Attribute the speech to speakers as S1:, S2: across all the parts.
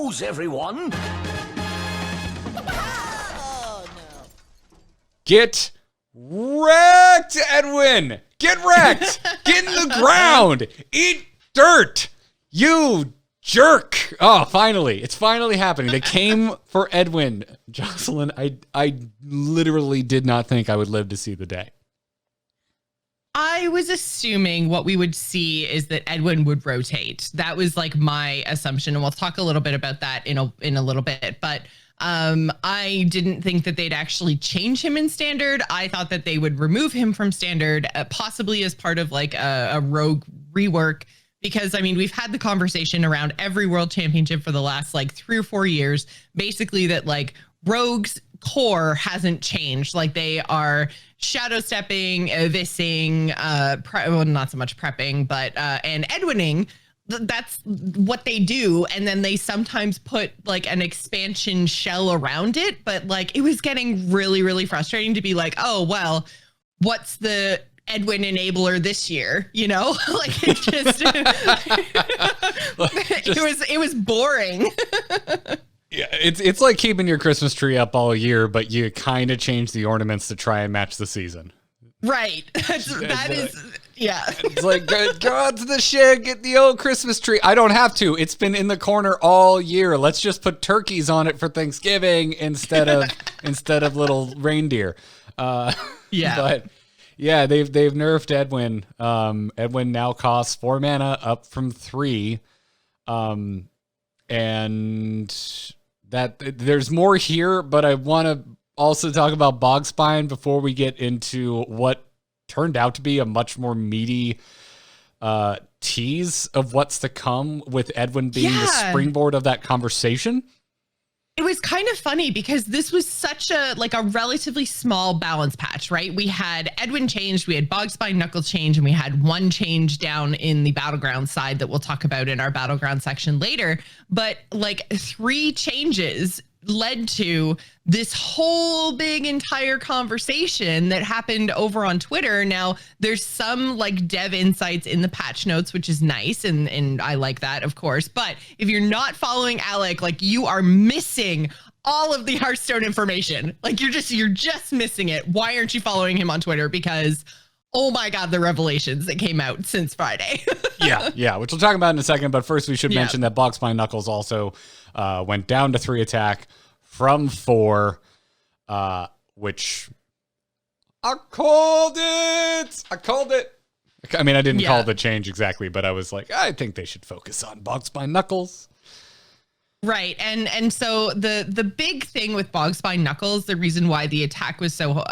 S1: news, everyone.
S2: Oh, no.
S3: Get wrecked, Edwin! Get wrecked! Get in the ground! Eat dirt! You jerk! Oh, finally. It's finally happening. They came for Edwin. Jocelyn, I literally did not think I would live to see the day.
S4: I was assuming what we would see is that Edwin would rotate. That was like my assumption, and we'll talk a little bit about that in a little bit. But I didn't think that they'd actually change him in standard. I thought that they would remove him from standard, possibly as part of like a rogue rework. Because I mean, we've had the conversation around every world championship for the last like 3 or 4 years, basically that like rogues core hasn't changed. Like they are shadow stepping, vising, well, not so much prepping, but and Edwining. That's what they do. And then they sometimes put like an expansion shell around it. But like it was getting really, really frustrating to be like, oh, well, what's the Edwin enabler this year? You know, like it just, it was boring.
S3: Yeah, it's like keeping your Christmas tree up all year, but you kind of change the ornaments to try and match the season.
S4: Right. That is, yeah.
S3: It's like, go out to the shed, get the old Christmas tree. I don't have to. It's been in the corner all year. Let's just put turkeys on it for Thanksgiving instead of little reindeer.
S4: Yeah.
S3: But yeah, they've nerfed Edwin. Edwin now costs 4 mana, up from 3. And that there's more here, but I want to also talk about Bogspine before we get into what turned out to be a much more meaty tease of what's to come, with Edwin being the springboard of that conversation.
S4: It was kind of funny because this was such a relatively small balance patch, right? We had Edwin changed, we had Bogspine Knuckles change, and we had one change down in the Battlegrounds side that we'll talk about in our Battleground section later. But like 3 changes led to this whole big entire conversation that happened over on Twitter. Now there's some like dev insights in the patch notes, which is nice. And I like that, of course. But if you're not following Alec, like you are missing all of the Hearthstone information. Like you're just missing it. Why aren't you following him on Twitter? Because oh my God, the revelations that came out since Friday.
S3: yeah, which we'll talk about in a second. But first we should mention that Bogspine Knuckles also went down to 3 attack from 4, which I called it. I mean, I didn't call the change exactly, but I was like, I think they should focus on Bogspine Knuckles.
S4: Right. And so the big thing with Bogspine Knuckles, the reason why the attack was so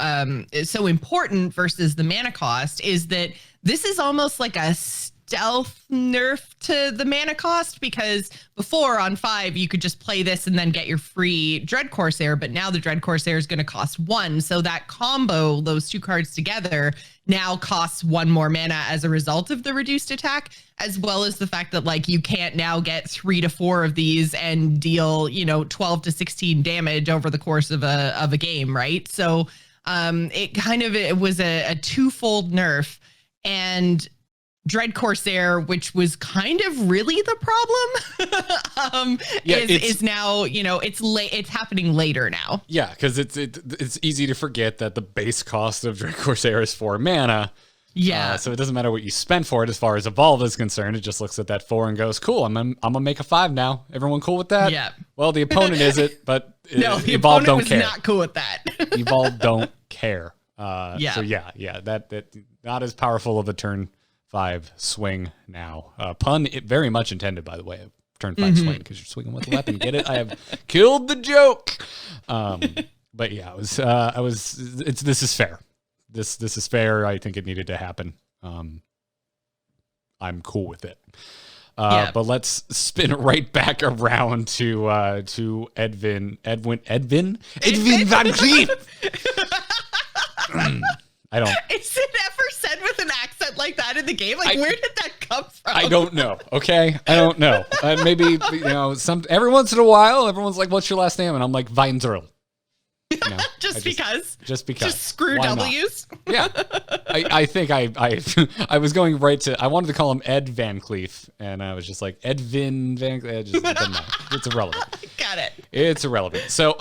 S4: important versus the mana cost, is that this is almost like a stealth nerf to the mana cost, because before on 5 you could just play this and then get your free Dread Corsair, but now the Dread Corsair is going to cost 1, so that combo, those 2 cards together, now costs 1 more mana as a result of the reduced attack, as well as the fact that like you can't now get 3 to 4 of these and deal 12 to 16 damage over the course of a game, right? So it was a twofold nerf. And Dread Corsair, which was kind of really the problem, is now, it's happening later now.
S3: Yeah, because it's easy to forget that the base cost of Dread Corsair is 4 mana.
S4: Yeah.
S3: So it doesn't matter what you spend for it as far as Evolve is concerned. It just looks at that 4 and goes, cool, I'm gonna make a 5 now. Everyone cool with that?
S4: Yeah.
S3: Well, the opponent isn't, but
S4: no, the
S3: Evolve
S4: opponent
S3: don't
S4: was
S3: care.
S4: not cool with that.
S3: Evolve don't care.
S4: Yeah.
S3: So yeah, that not as powerful of a turn 5 swing now. Pun very much intended, by the way. Turn 5 swing, because you're swinging with a weapon. Get it? I have killed the joke. But yeah, this is fair. This is fair. I think it needed to happen. I'm cool with it. But let's spin right back around to Edwin VanCleef. I don't.
S4: Is it ever said with an accent like that in the game? Like, where did that come from?
S3: I don't know. Okay, I don't know. Maybe every once in a while, everyone's like, "What's your last name?" And I'm like, Weinzerl.
S4: Just because.
S3: Just
S4: screw
S3: Why
S4: W's.
S3: Yeah. I think I was going right to, I wanted to call him Ed VanCleef, and I was just like, Edwin VanCleef. It doesn't matter. It's irrelevant.
S4: Got it.
S3: It's irrelevant. So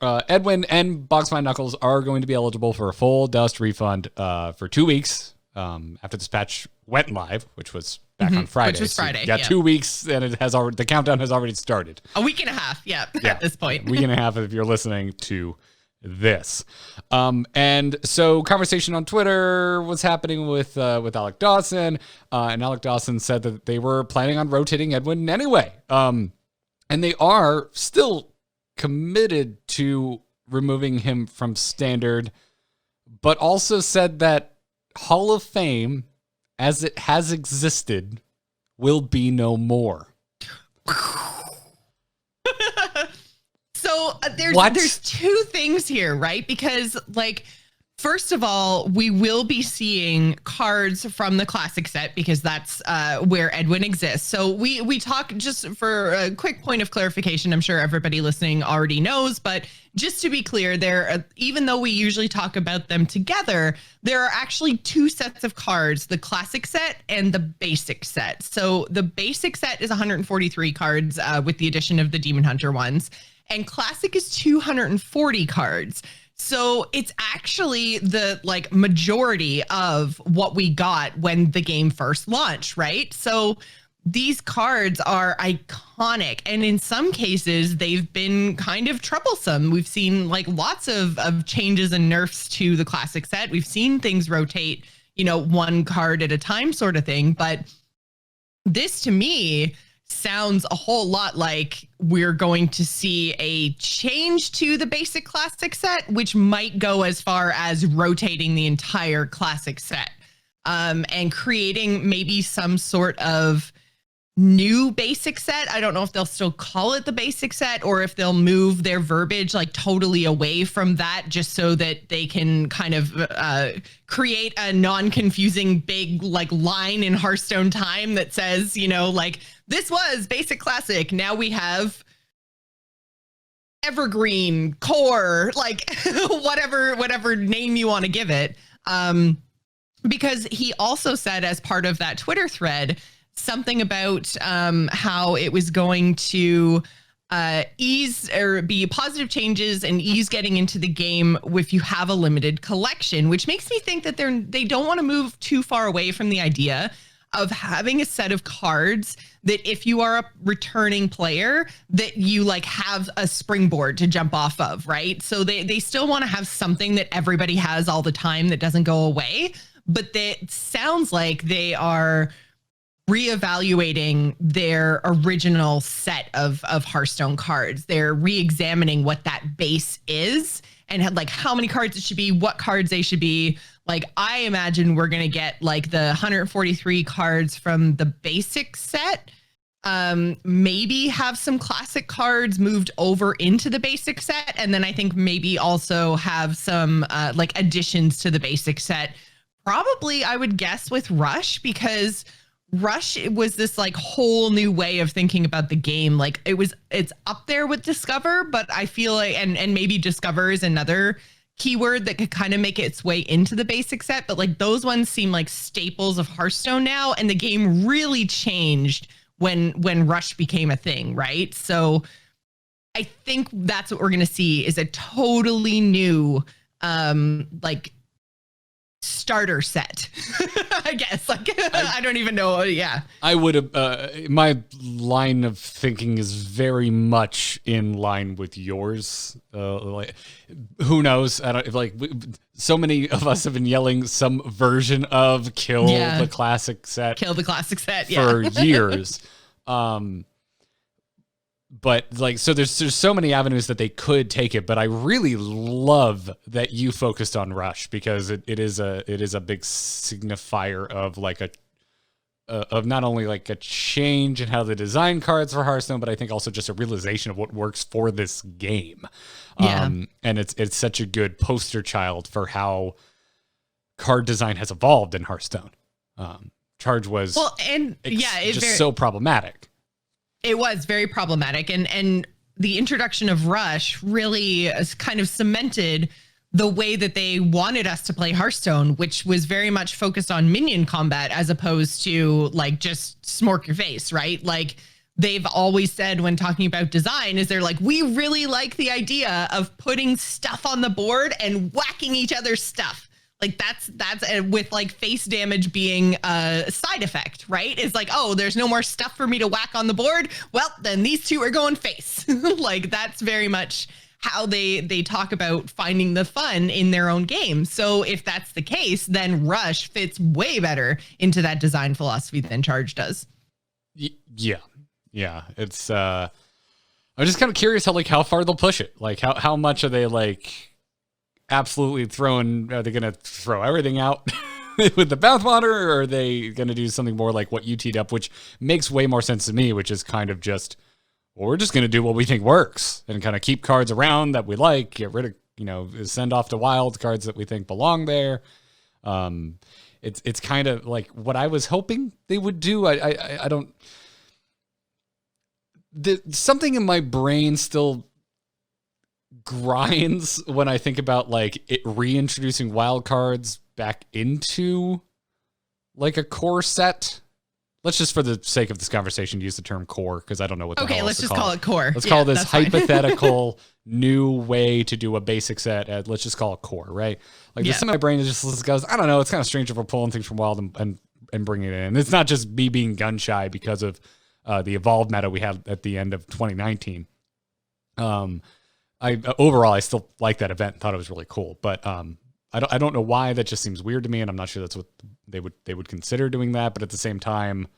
S3: Edwin and Bogspine Knuckles are going to be eligible for a full dust refund for 2 weeks after this patch went live, which was back on Friday.
S4: Which was Friday.
S3: So 2 weeks, and it has already, the countdown has already started.
S4: A week and a half. Yeah. At this point.
S3: A week and a half if you're listening to this. And so conversation on Twitter was happening with Alec Dawson, and Alec Dawson said that they were planning on rotating Edwin anyway. And they are still committed to removing him from standard, but also said that Hall of Fame, as it has existed, will be no more.
S4: So there's two things here, right? Because like, first of all, we will be seeing cards from the classic set because that's where Edwin exists. So we talk, just for a quick point of clarification, I'm sure everybody listening already knows, but just to be clear, there, even though we usually talk about them together, there are actually two sets of cards, the classic set and the basic set. So the basic set is 143 cards with the addition of the Demon Hunter ones, and classic is 240 cards. So it's actually the like majority of what we got when the game first launched, right? So these cards are iconic, and in some cases they've been kind of troublesome. We've seen like lots of changes and nerfs to the classic set. We've seen things rotate, one card at a time sort of thing. But this to me sounds a whole lot like we're going to see a change to the basic classic set, which might go as far as rotating the entire classic set, and creating maybe some sort of new basic set. I don't know if they'll still call it the basic set or if they'll move their verbiage like totally away from that, just so that they can kind of create a non-confusing big like line in Hearthstone time that says, like, this was basic classic. Now we have evergreen, core, like whatever name you want to give it. Because he also said, as part of that Twitter thread, something about how it was going to ease or be positive changes and ease getting into the game if you have a limited collection, which makes me think that they don't want to move too far away from the idea of having a set of cards that if you are a returning player, that you like have a springboard to jump off of, right? So they still want to have something that everybody has all the time that doesn't go away, but it sounds like they are reevaluating their original set of Hearthstone cards. They're re-examining what that base is and like how many cards it should be, what cards they should be. Like, I imagine we're going to get like the 143 cards from the basic set, maybe have some classic cards moved over into the basic set. And then I think maybe also have some like additions to the basic set. Probably, I would guess, with Rush, because Rush was this like whole new way of thinking about the game. Like it's up there with Discover, but I feel like, and maybe Discover is another keyword that could kind of make its way into the basic set, but like those ones seem like staples of Hearthstone now, and the game really changed when Rush became a thing, right? So I think that's what we're gonna see, is a totally new like starter set. I guess, like, I don't even know. Yeah, I
S3: would have my line of thinking is very much in line with yours. Like, who knows? I don't like. So many of us have been yelling some version of kill the classic set for years. But like, so there's so many avenues that they could take it, but I really love that you focused on Rush, because it is a big signifier of like of not only like a change in how they design cards for Hearthstone, but I think also just a realization of what works for this game. And it's such a good poster child for how card design has evolved in Hearthstone. Charge was
S4: so problematic. It was very problematic. And the introduction of Rush really has kind of cemented the way that they wanted us to play Hearthstone, which was very much focused on minion combat as opposed to like just smork your face, right? Like they've always said when talking about design is they're like, we really like the idea of putting stuff on the board and whacking each other's stuff. Like that's with like face damage being a side effect, right? It's like, oh, there's no more stuff for me to whack on the board. Well, then these two are going face. Like that's very much how they talk about finding the fun in their own game. So if that's the case, then Rush fits way better into that design philosophy than Charge does.
S3: Yeah. It's I'm just kind of curious how far they'll push it. Like how much are they like absolutely are they gonna throw everything out with the bathwater, or are they gonna do something more like what you teed up, which makes way more sense to me, which is kind of just, well, we're just going to do what we think works and kind of keep cards around that we like, get rid of, send off to wild cards that we think belong there. It's kind of like what I was hoping they would do. I don't, something in my brain still grinds when I think about like it reintroducing wild cards back into like a core set. Let's just, for the sake of this conversation, use the term core because I don't know what the hell
S4: let's just call it core.
S3: Let's call this hypothetical new way to do a basic set. Let's just call it core, right? Like this in my brain just goes, I don't know. It's kind of strange if we're pulling things from wild and bringing it in. It's not just me being gun shy because of the evolved meta we had at the end of 2019. Overall, I still like that event and thought it was really cool, but I don't know why. That just seems weird to me, and I'm not sure that's what they would consider doing that. But at the same time,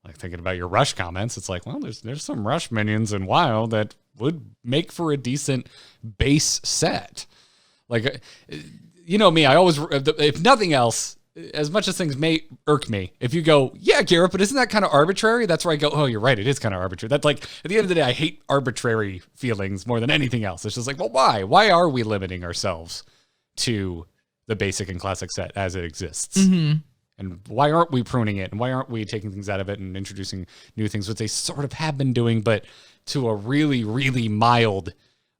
S3: like thinking about your Rush comments, it's like, well, there's some Rush minions in WoW that would make for a decent base set. Like, you know me, I always, if nothing else, as much as things may irk me, if you go, yeah, Garrett, but isn't that kind of arbitrary? That's where I go, oh, you're right, it is kind of arbitrary. That's like, at the end of the day, I hate arbitrary feelings more than anything else. It's just like, well, why? Why are we limiting ourselves to the basic and classic set as it exists?
S4: Mm-hmm.
S3: And why aren't we pruning it? And why aren't we taking things out of it and introducing new things, which they sort of have been doing, but to a really, really mild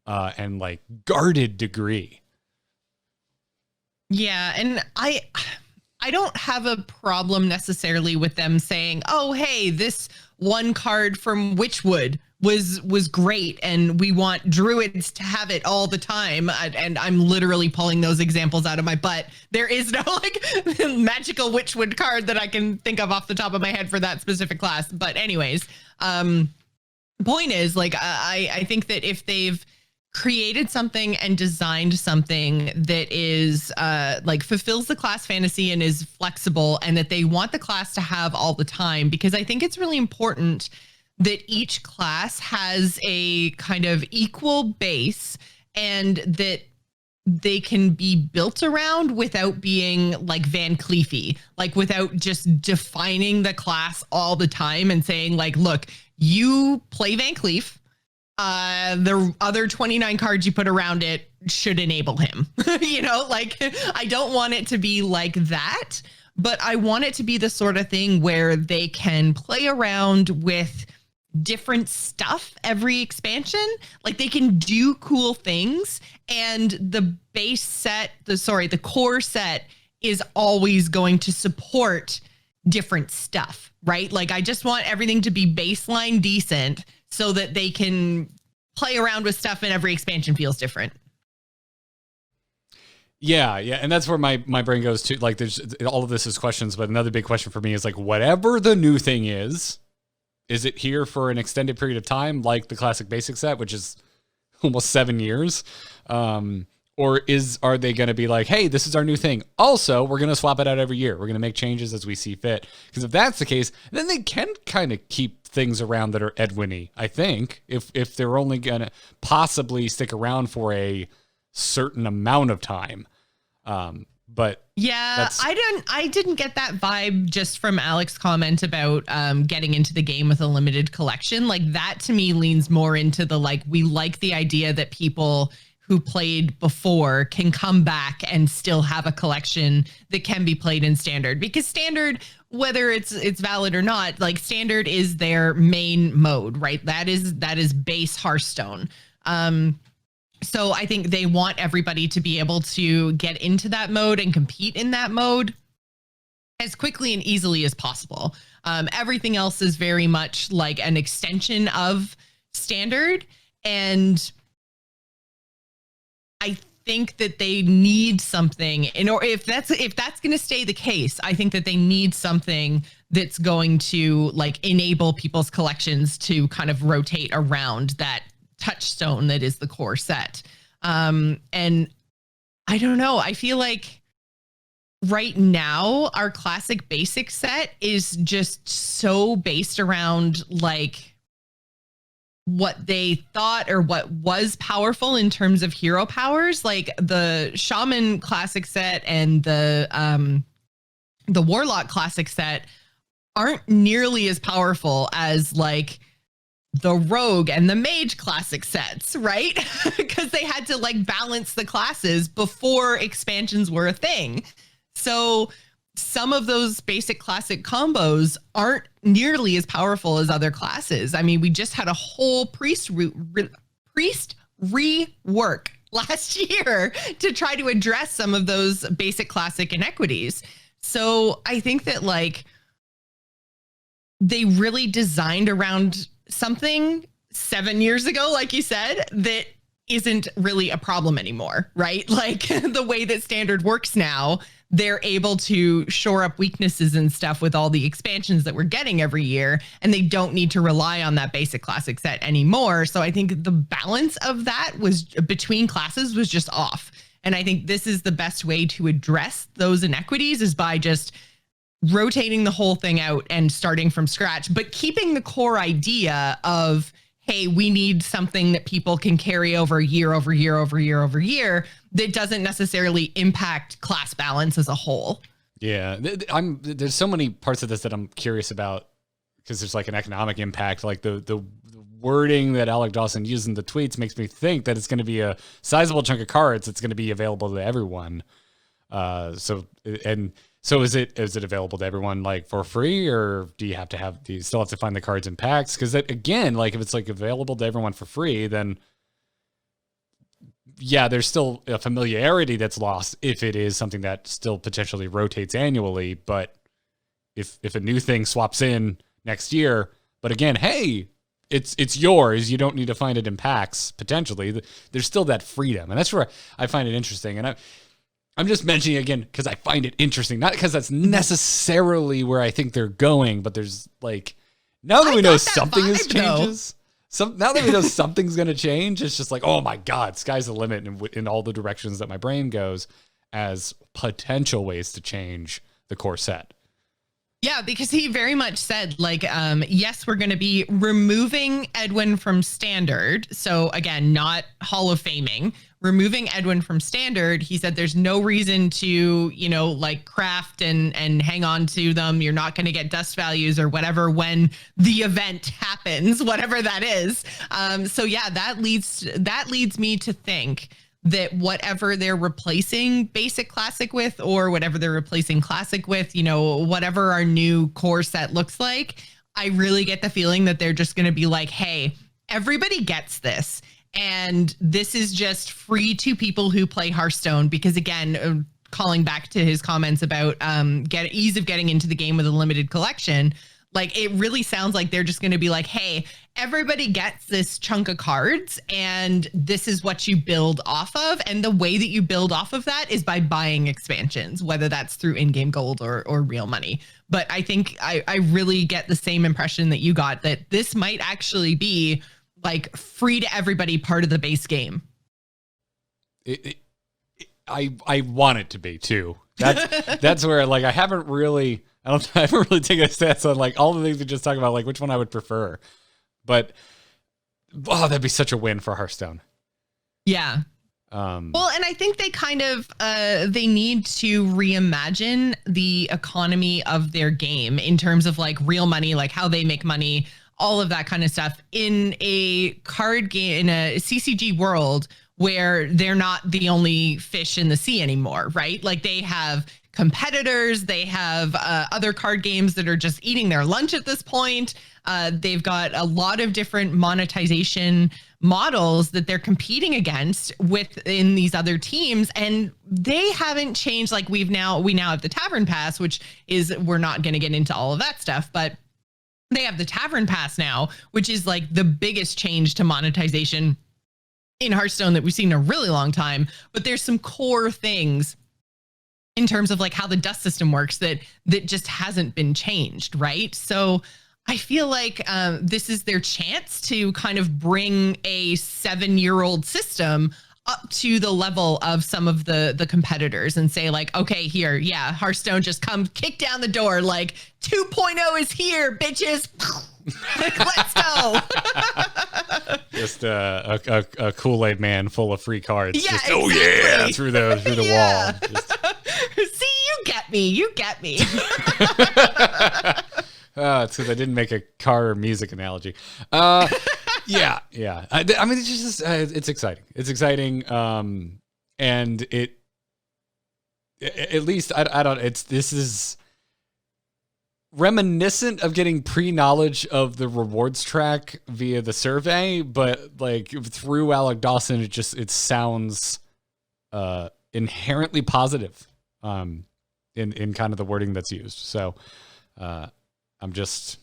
S3: and like guarded degree?
S4: Yeah, and I don't have a problem necessarily with them saying, oh, hey, this one card from Witchwood was great and we want druids to have it all the time. And I'm literally pulling those examples out of my butt. There is no like magical Witchwood card that I can think of off the top of my head for that specific class. But anyways, the point is like, I think that if they've created something and designed something that is like fulfills the class fantasy and is flexible and that they want the class to have all the time, because I think it's really important that each class has a kind of equal base and that they can be built around without being like VanCleefy, like without just defining the class all the time and saying like, look, you play VanCleef, the other 29 cards you put around it should enable him. Like I don't want it to be like that, but I want it to be the sort of thing where they can play around with different stuff every expansion. Like they can do cool things, and the base set, the core set is always going to support different stuff, right? Like I just want everything to be baseline decent so that they can play around with stuff and every expansion feels different.
S3: Yeah. And that's where my brain goes to. Like there's all of this is questions, but another big question for me is like, whatever the new thing is it here for an extended period of time, like the classic basic set, which is almost 7 years? Or are they going to be like, hey, this is our new thing. Also, we're going to swap it out every year. We're going to make changes as we see fit. Because if that's the case, then they can kind of keep things around that are Edwin-y, I think, if they're only going to possibly stick around for a certain amount of time. But
S4: yeah, I didn't get that vibe just from Alec's comment about getting into the game with a limited collection. Like that to me leans more into the like, we like the idea that people who played before can come back and still have a collection that can be played in standard, because standard whether it's valid or not, like standard is their main mode, right? That is base Hearthstone. So I think they want everybody to be able to get into that mode and compete in that mode as quickly and easily as possible. Everything else is very much like an extension of standard. And I think that they need something if that's going to stay the case, I think that they need something that's going to like enable people's collections to kind of rotate around that touchstone that is the core set. And I don't know, I feel like right now our classic basic set is just so based around like what they thought or what was powerful in terms of hero powers. Like the shaman classic set and the warlock classic set aren't nearly as powerful as like the rogue and the mage classic sets, right? Because they had to like balance the classes before expansions were a thing. So some of those basic classic combos aren't nearly as powerful as other classes. I mean, we just had a whole priest rework last year to try to address some of those basic classic inequities. So I think that like they really designed around something 7 years ago, like you said, that isn't really a problem anymore, right? Like the way that standard works now, they're able to shore up weaknesses and stuff with all the expansions that we're getting every year, and they don't need to rely on that basic classic set anymore. So I think the balance of that was between classes was just off. And I think this is the best way to address those inequities is by just rotating the whole thing out and starting from scratch, but keeping the core idea of, hey, we need something that people can carry over year over year over year over year that doesn't necessarily impact class balance as a whole.
S3: Yeah, there's so many parts of this that I'm curious about because there's like an economic impact. Like the wording that Alec Dawson used in the tweets makes me think that it's going to be a sizable chunk of cards that's going to be available to everyone. So is it available to everyone like for free, or do you still have to find the cards in packs? Because again, like if it's like available to everyone for free, then yeah, there's still a familiarity that's lost if it is something that still potentially rotates annually. But if a new thing swaps in next year, but again, hey, it's yours. You don't need to find it in packs potentially. There's still that freedom, and that's where I find it interesting. And I'm just mentioning it again because I find it interesting, not because that's necessarily where I think they're going, but there's like, now that we know something is changes, now that we know something's going to change, it's just like, oh my God, sky's the limit in all the directions that my brain goes as potential ways to change the core set.
S4: Yeah, because he very much said like, yes, we're going to be removing Edwin from standard. So again, not Hall of Faming, removing Edwin from standard. He said there's no reason to, like craft and hang on to them. You're not going to get dust values or whatever when the event happens, whatever that is. So yeah, that leads me to think that whatever they're replacing basic classic with, or whatever they're replacing classic with, whatever our new core set looks like, I really get the feeling that they're just going to be like, hey, everybody gets this. And this is just free to people who play Hearthstone, because again, calling back to his comments about ease of getting into the game with a limited collection, like it really sounds like they're just going to be like, hey, everybody gets this chunk of cards and this is what you build off of. And the way that you build off of that is by buying expansions, whether that's through in-game gold or real money. But I think I really get the same impression that you got, that this might actually be like free to everybody part of the base game.
S3: I want it to be too. That's where like I haven't really taken a stance on like all the things we just talked about, like which one I would prefer. But that'd be such a win for Hearthstone.
S4: Yeah. Well, and I think they kind of they need to reimagine the economy of their game in terms of like real money, like how they make money, all of that kind of stuff in a card game, in a CCG world where they're not the only fish in the sea anymore, right? Like they have competitors. They have other card games that are just eating their lunch at this point. They've got a lot of different monetization models that they're competing against within these other teams, and they haven't changed. Like we now have the Tavern Pass, which is, we're not going to get into all of that stuff, but they have the Tavern Pass now, which is like the biggest change to monetization in Hearthstone that we've seen in a really long time. But there's some core things in terms of like how the dust system works that just hasn't been changed, right? So I feel like this is their chance to kind of bring a 7-year-old system up to the level of some of the competitors and say like, okay, here, yeah, Hearthstone, just come kick down the door. Like 2.0 is here, bitches. Like, let's go.
S3: Just a Kool-Aid man full of free cards.
S4: Yeah,
S3: just,
S4: exactly.
S3: Oh yeah, through the wall. Just...
S4: See, you get me.
S3: It's because I didn't make a car or music analogy. Yeah. I mean, it's just it's exciting. It's exciting, and it at least I don't. This is reminiscent of getting pre-knowledge of the rewards track via the survey, but like through Alec Dawson, it sounds inherently positive in kind of the wording that's used. So I'm just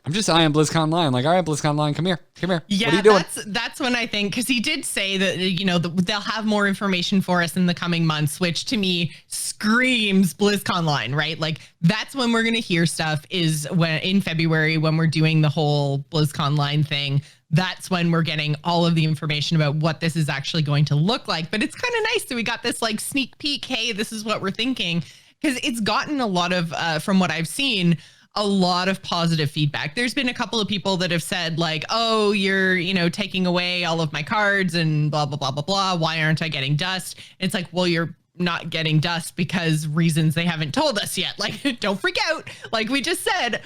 S3: eyeing BlizzConline. Like, all right, BlizzConline, come here.
S4: Yeah,
S3: what are you doing?
S4: That's when I think, because he did say that, you know, they'll have more information for us in the coming months, which to me screams BlizzConline, right? Like, that's when we're going to hear stuff, is when in February, when we're doing the whole BlizzConline thing. That's when we're getting all of the information about what this is actually going to look like. But it's kind of nice that we got this like sneak peek. Hey, this is what we're thinking, because it's gotten a lot of, from what I've seen, a lot of positive feedback. There's been a couple of people that have said like, oh, you're, you know, taking away all of my cards and blah, blah, blah, blah, blah. Why aren't I getting dust? And it's like, well, you're not getting dust because reasons they haven't told us yet. Like, don't freak out. Like we just said,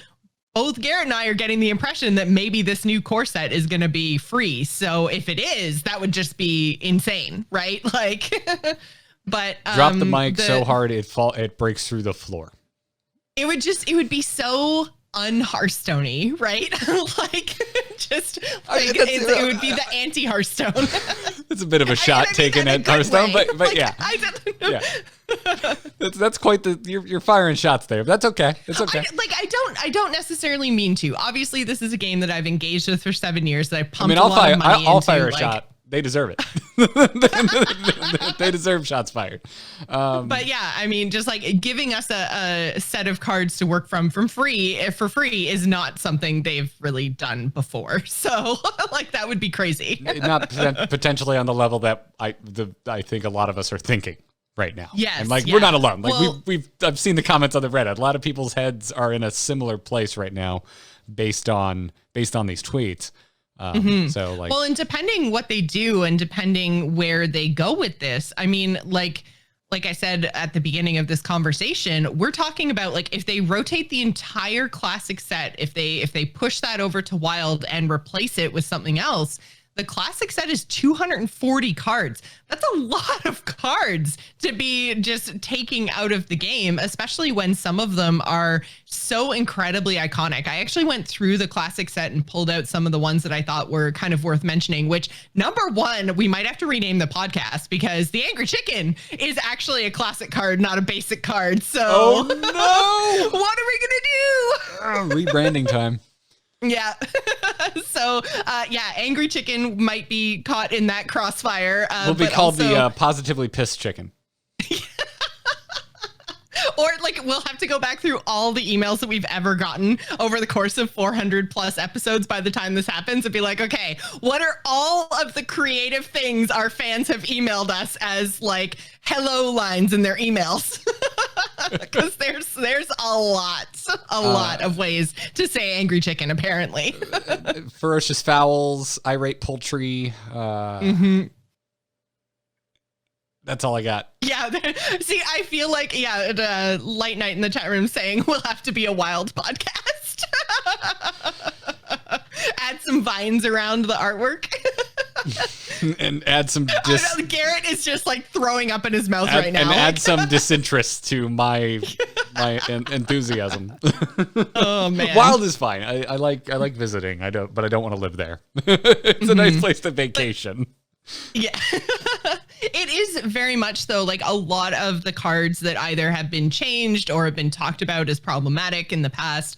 S4: both Garrett and I are getting the impression that maybe this new core set is going to be free. So if it is, that would just be insane, right? Like, but
S3: drop the mic so hard it breaks through the floor.
S4: It would be so un-Hearthstone-y, right? Like, just like it would be the anti-Hearthstone.
S3: It's a bit of a shot taken at Hearthstone, but like, yeah. Yeah. That's quite you're firing shots there. That's okay. It's okay.
S4: I don't necessarily mean to. Obviously, this is a game that I've engaged with for 7 years, that I pumped a lot of money into.
S3: I'll fire a shot. They deserve it. They deserve shots fired.
S4: But yeah, I mean, just like giving us a set of cards to work from for free is not something they've really done before. So like that would be crazy.
S3: Not potentially on the level that I think a lot of us are thinking right now.
S4: Yes,
S3: and like we're not alone. Like I've seen the comments on the Reddit. A lot of people's heads are in a similar place right now, based on these tweets. So like,
S4: well, and depending what they do and depending where they go with this, I mean, like I said at the beginning of this conversation, we're talking about like if they rotate the entire classic set, if they push that over to Wild and replace it with something else, the classic set is 240 cards. That's a lot of cards to be just taking out of the game, especially when some of them are so incredibly iconic. I actually went through the classic set and pulled out some of the ones that I thought were kind of worth mentioning, which number one, we might have to rename the podcast because the Angry Chicken is actually a classic card, not a basic card. So
S3: oh no,
S4: what are we going to do?
S3: Rebranding time.
S4: Yeah. So, Angry Chicken might be caught in that crossfire.
S3: Will be called the Positively Pissed Chicken.
S4: Or like we'll have to go back through all the emails that we've ever gotten over the course of 400 plus episodes by the time this happens and be like, okay, what are all of the creative things our fans have emailed us as like hello lines in their emails? Because there's a lot of ways to say Angry Chicken, apparently.
S3: Ferocious fowls, irate poultry. That's all I got.
S4: Yeah. See, I feel like, Light Night in the chat room saying we'll have to be a Wild podcast. Add some vines around the artwork.
S3: and add some
S4: Garrett is just like throwing up in his mouth right now.
S3: And add some disinterest to my enthusiasm.
S4: Oh man,
S3: Wild is fine. I like visiting. But I don't want to live there. It's a nice place to vacation.
S4: Yeah. It is very much though, like a lot of the cards that either have been changed or have been talked about as problematic in the past.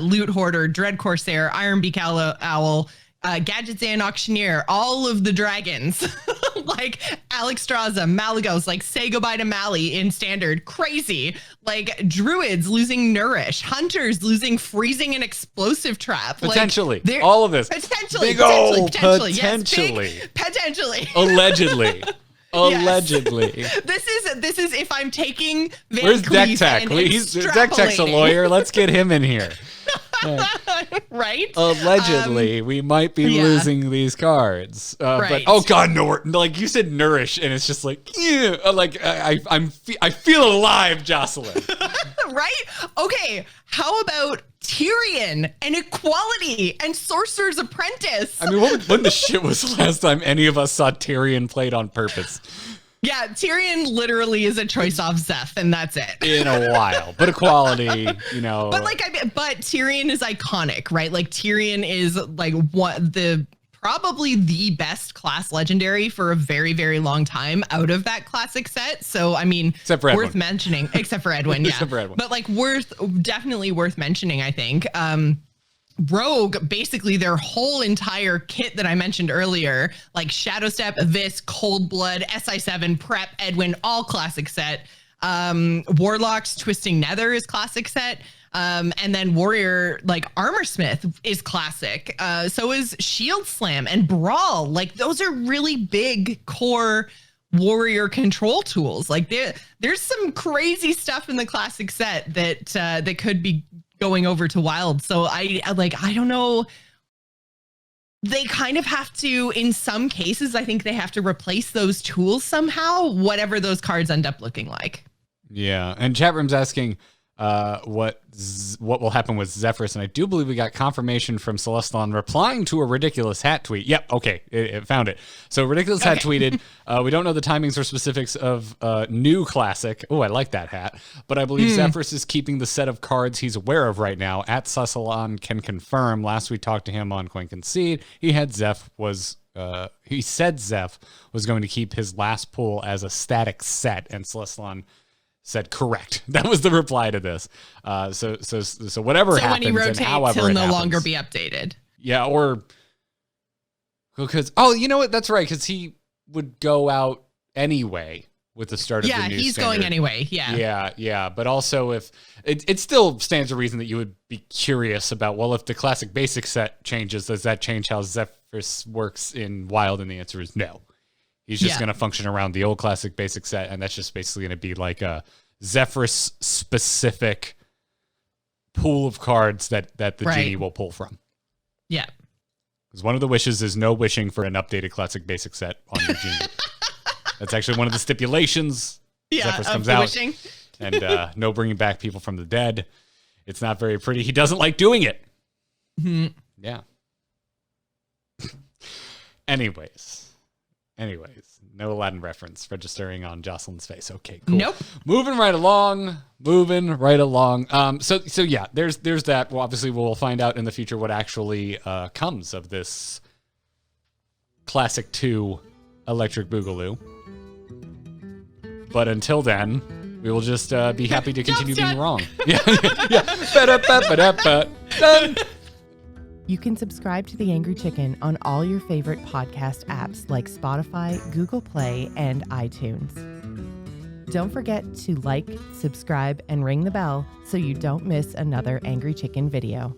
S4: Loot Hoarder, Dread Corsair, Ironbeak Owl, Gadgetzan Auctioneer, all of the dragons, like Alexstrasza, Malygos, like say goodbye to Mali in standard, crazy. Like Druids losing Nourish, Hunters losing Freezing and Explosive Trap.
S3: Potentially,
S4: like,
S3: all of this.
S4: Potentially,
S3: Potentially.
S4: Yes, potentially.
S3: Allegedly. Allegedly.
S4: Yes. This is if I'm taking Van
S3: Where's
S4: Cleef
S3: Deck Tech? Deck Tech's a lawyer. Let's get him in here.
S4: Right?
S3: Allegedly, we might be losing these cards.
S4: Right.
S3: But oh god, no! Like you said, Nourish, and it's just like, yeah. Like I feel alive, Jocelyn.
S4: Right? Okay. How about Tyrion and Equality and Sorcerer's Apprentice?
S3: I mean, when the shit was the last time any of us saw Tyrion played on purpose?
S4: Yeah, Tyrion literally is a choice off Zeph, and that's it.
S3: In a while, but Equality, you know.
S4: But but Tyrion is iconic, right? Like Tyrion is like probably the best class legendary for a very, very long time out of that classic set. So I mean, worth mentioning, except for Edwin, yeah.
S3: Except for Edwin.
S4: But like definitely worth mentioning, I think. Rogue, basically their whole entire kit that I mentioned earlier, like Shadow Step, Abyss, Cold Blood, SI7, Prep, Edwin, all classic set. Warlocks, Twisting Nether is classic set. And then Warrior, like Armorsmith is classic. So is Shield Slam and Brawl. Like those are really big core warrior control tools. Like there's some crazy stuff in the classic set that could be going over to Wild. So I don't know. They kind of have to, in some cases, I think they have to replace those tools somehow, whatever those cards end up looking like.
S3: Yeah. And chat room's asking what will happen with Zephyrus, and I do believe we got confirmation from Celestalon replying to a Ridiculous Hat tweet. Yep, okay, it found it. So Ridiculous Hat tweeted, we don't know the timings or specifics of new classic. Oh, I like that hat. But I believe Zephyrus is keeping the set of cards he's aware of right now. At Celestalon can confirm. Last we talked to him on Coin Concede, he said Zeph was going to keep his last pool as a static set, and Celestalon said correct. That was the reply to this. So whatever happens,
S4: when he rotates,
S3: and however
S4: he'll
S3: it
S4: no
S3: happens,
S4: longer be updated.
S3: Yeah, or because you know what? That's right, because he would go out anyway with the start of the new
S4: he's
S3: standard.
S4: going anyway.
S3: Yeah. But also, if it still stands to reason that you would be curious about, well, if the classic basic set changes, does that change how Zephyrus works in Wild? And the answer is no. He's just going to function around the old classic basic set, and that's just basically going to be like a Zephyrus-specific pool of cards that the genie will pull from.
S4: Yeah.
S3: Because one of the wishes is no wishing for an updated classic basic set on your genie. That's actually one of the stipulations. Zephyrus comes out. Wishing. And no bringing back people from the dead. It's not very pretty. He doesn't like doing it.
S4: Mm-hmm.
S3: Yeah. Anyways, no Aladdin reference registering on Jocelyn's face. Okay, cool.
S4: Nope.
S3: Moving right along. So yeah, there's that. Well, obviously we'll find out in the future what actually comes of this Classic 2 Electric Boogaloo. But until then, we will just be happy to continue being wrong. Yeah. Done.
S1: You can subscribe to The Angry Chicken on all your favorite podcast apps like Spotify, Google Play, and iTunes. Don't forget to like, subscribe, and ring the bell so you don't miss another Angry Chicken video.